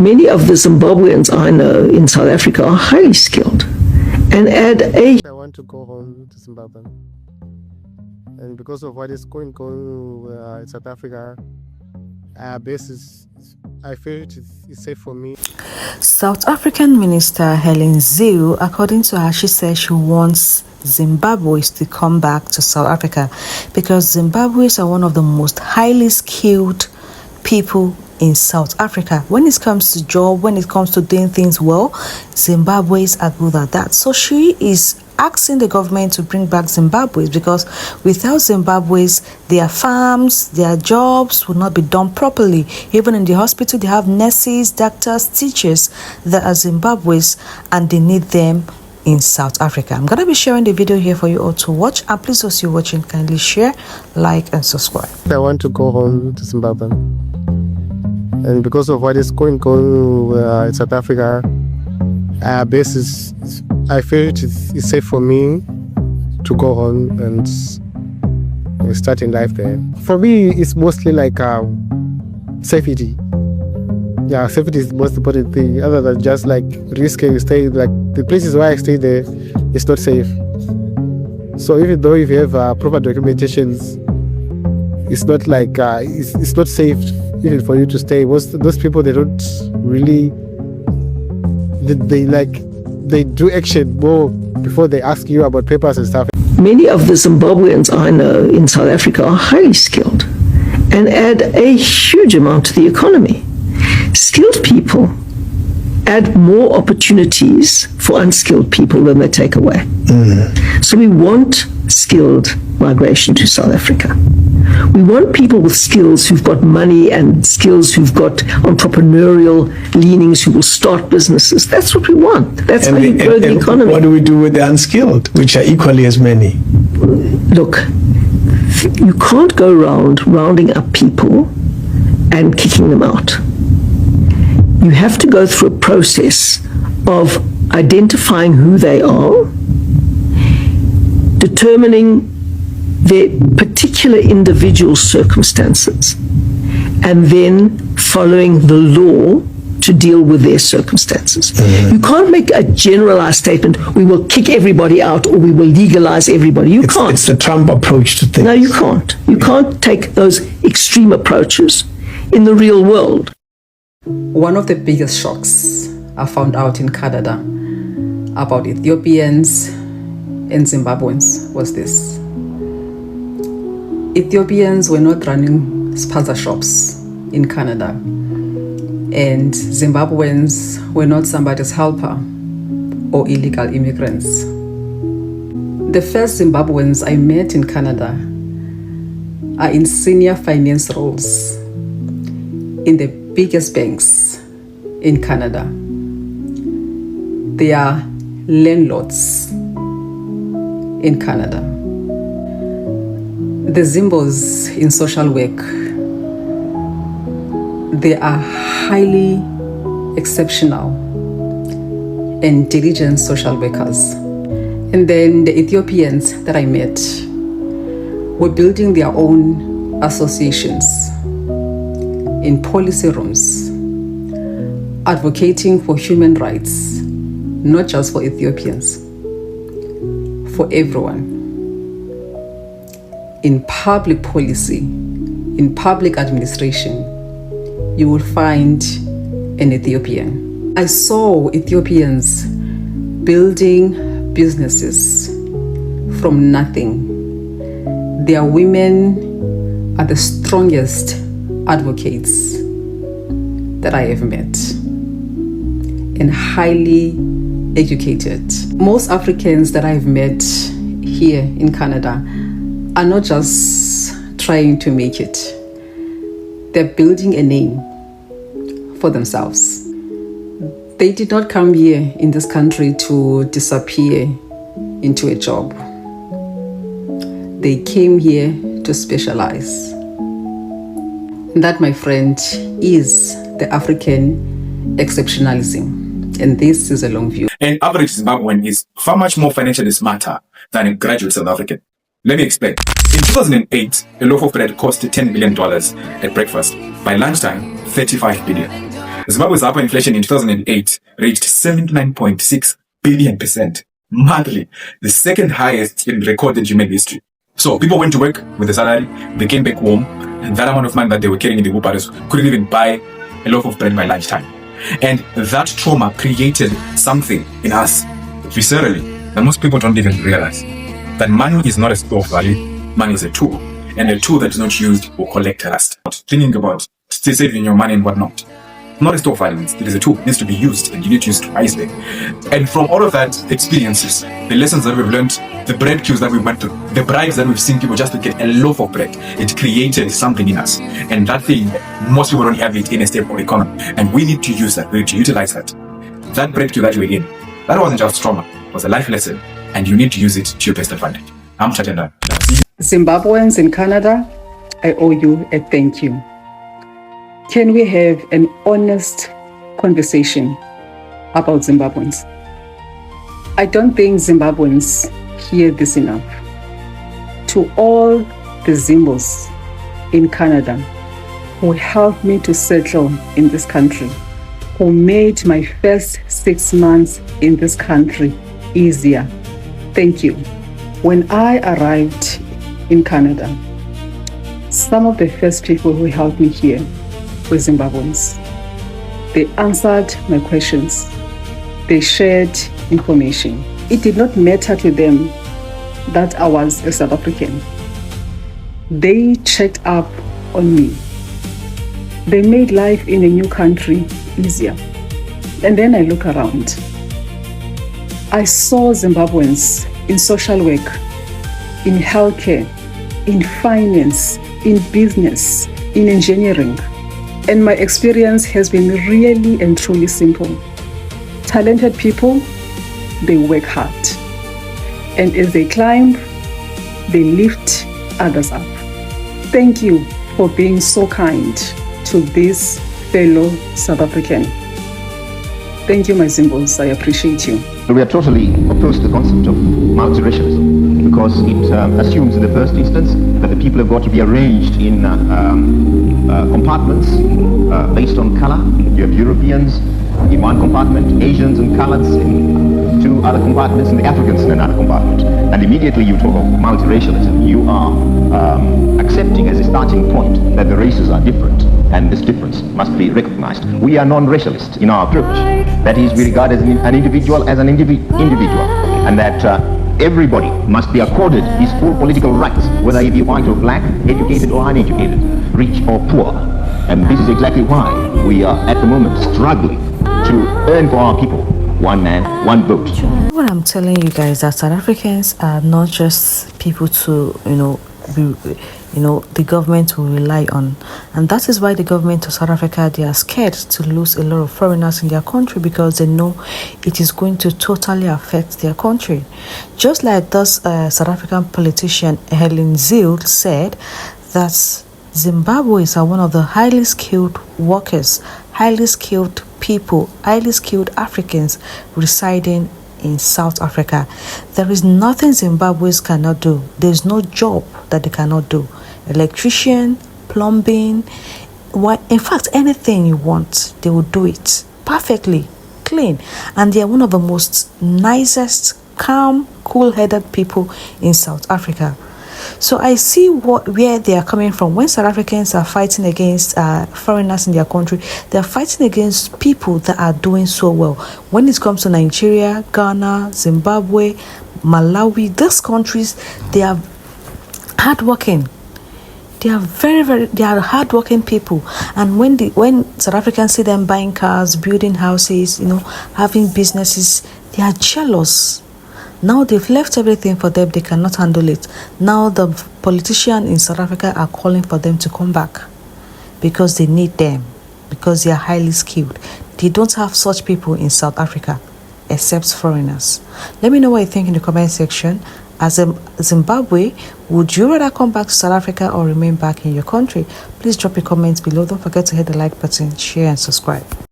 Many of the Zimbabweans I know in South Africa are highly skilled and add a... I want to go home to Zimbabwe. And because of what is going on in South Africa, I feel it's safe for me. South African Minister Helen Zille, according to her, she says she wants Zimbabweans to come back to South Africa because Zimbabweans are one of the most highly skilled people in South Africa. When it comes to job, when it comes to doing things well, Zimbabweans are good at that. So she is asking the government to bring back Zimbabweans because without Zimbabweans, their farms, their jobs will not be done properly. Even in the hospital, they have nurses, doctors, teachers that are Zimbabweans and they need them in South Africa. I'm going to be sharing the video here for you all to watch, and please, as you're watching, kindly share, like and subscribe. I want to go home to Zimbabwe. And because of what is going on in South Africa, I feel it's safe for me to go home and start in life there. For me, it's mostly like safety. Yeah, safety is the most important thing, other than just like risking stay. Like the places where I stay there, it's not safe. So even though if you have proper documentations, it's not like it's not safe even for you to stay. Those people, they don't really, they do action more before they ask you about papers and stuff. Many of the Zimbabweans I know in South Africa are highly skilled and add a huge amount to the economy. Skilled people add more opportunities for unskilled people than they take away. So we want skilled migration to South Africa. We want people with skills who've got money and skills who've got entrepreneurial leanings, who will start businesses. That's what we want. That's how you grow the economy. What do we do with the unskilled, which are equally as many? Look, you can't go around rounding up people and kicking them out. You have to go through a process of identifying who they are, determining their particular individual circumstances, and then following the law to deal with their circumstances. You can't make a generalized statement, we will kick everybody out or we will legalize everybody. You can't. It's the Trump approach to things. No, you can't. You can't take those extreme approaches in the real world. One of the biggest shocks I found out in Canada about Ethiopians and Zimbabweans was this. Ethiopians were not running spaza shops in Canada, and Zimbabweans were not somebody's helper or illegal immigrants. The first Zimbabweans I met in Canada are in senior finance roles in the biggest banks in Canada. They are landlords in Canada. The Zimbos in social work, they are highly exceptional and diligent social workers. And then the Ethiopians that I met were building their own associations in policy rooms, advocating for human rights, not just for Ethiopians, for everyone. In public policy, in public administration, you will find an Ethiopian. I saw Ethiopians building businesses from nothing. Their women are the strongest advocates that I have met, and highly educated. Most Africans that I've met here in Canada are not just trying to make it. They're building a name for themselves. They did not come here in this country to disappear into a job. They came here to specialize. And that, my friend, is the African exceptionalism. And this is a long view. An average Zimbabwean is far much more financially smarter than a graduate South African. Let me explain. In 2008, a loaf of bread cost $10 billion at breakfast. By lunchtime, $35 billion. Zimbabwe's hyperinflation in 2008 reached 79.6 billion% monthly, the second highest in recorded human history. So people went to work with a salary, they came back home, and that amount of money that they were carrying in the wheelbarrows couldn't even buy a loaf of bread by lunchtime. And that trauma created something in us viscerally that most people don't even realize. That money is not a store of value, money is a tool. And a tool that is not used will collect rust. Thinking about saving your money and whatnot. Not a store of value, it is a tool. It needs to be used and you need to use it wisely. And from all of that experiences, the lessons that we've learned, the bread queues that we went through, the bribes that we've seen people just to get a loaf of bread, it created something in us. And that thing, most people don't have it in a stable economy. And we need to use that, we need to utilize that. That bread queue that you were in, that wasn't just trauma, it was a life lesson. And you need to use it to your best advantage. I'm Chatenda. Zimbabweans in Canada, I owe you a thank you. Can we have an honest conversation about Zimbabweans? I don't think Zimbabweans hear this enough. To all the Zimbos in Canada who helped me to settle in this country, who made my first 6 months in this country easier, thank you. When I arrived in Canada, some of the first people who helped me here were Zimbabweans. They answered my questions. They shared information. It did not matter to them that I was a South African. They checked up on me. They made life in a new country easier. And then I look around. I saw Zimbabweans in social work, in healthcare, in finance, in business, in engineering. And my experience has been really and truly simple. Talented people, they work hard. And as they climb, they lift others up. Thank you for being so kind to this fellow South African. Thank you, my Zimbos. I appreciate you. We are totally opposed to the concept of multiracialism because it assumes in the first instance that the people have got to be arranged in compartments based on color. You have Europeans in one compartment, Asians and coloreds in two other compartments, and the Africans in another compartment. And immediately you talk of multiracialism, you are accepting as a starting point that the races are different, and this difference must be recognized. We are non-racialist in our approach. That is, we regard as an individual as an individual, and that everybody must be accorded his full political rights, whether he be white or black, educated or uneducated, rich or poor. And this is exactly why we are at the moment struggling to earn for our people one man, one vote. What I'm telling you guys that South Africans are not just people to, the government will rely on. And that is why the government of South Africa, they are scared to lose a lot of foreigners in their country because they know it is going to totally affect their country. Just like this South African politician Helen Zille said that Zimbabweans are one of the highly skilled workers, highly skilled people, highly skilled Africans residing in South Africa. There is nothing Zimbabweans cannot do. There's no job that they cannot do. Electrician, plumbing, in fact, anything you want, they will do it perfectly, clean. And they are one of the most nicest, calm, cool-headed people in South Africa. So I see where they are coming from. When South Africans are fighting against foreigners in their country, they are fighting against people that are doing so well. When it comes to Nigeria, Ghana, Zimbabwe, Malawi, these countries, they are hardworking. They are they are hardworking people. And when South Africans see them buying cars, building houses, having businesses, they are jealous. Now they've left everything for them. They cannot handle it. Now the politicians in South Africa are calling for them to come back because they need them, because they are highly skilled. They don't have such people in South Africa except foreigners. Let me know what you think in the comment section. As a Zimbabwe, would you rather come back to South Africa or remain back in your country? Please drop your comments below. Don't forget to hit the like button, share and subscribe.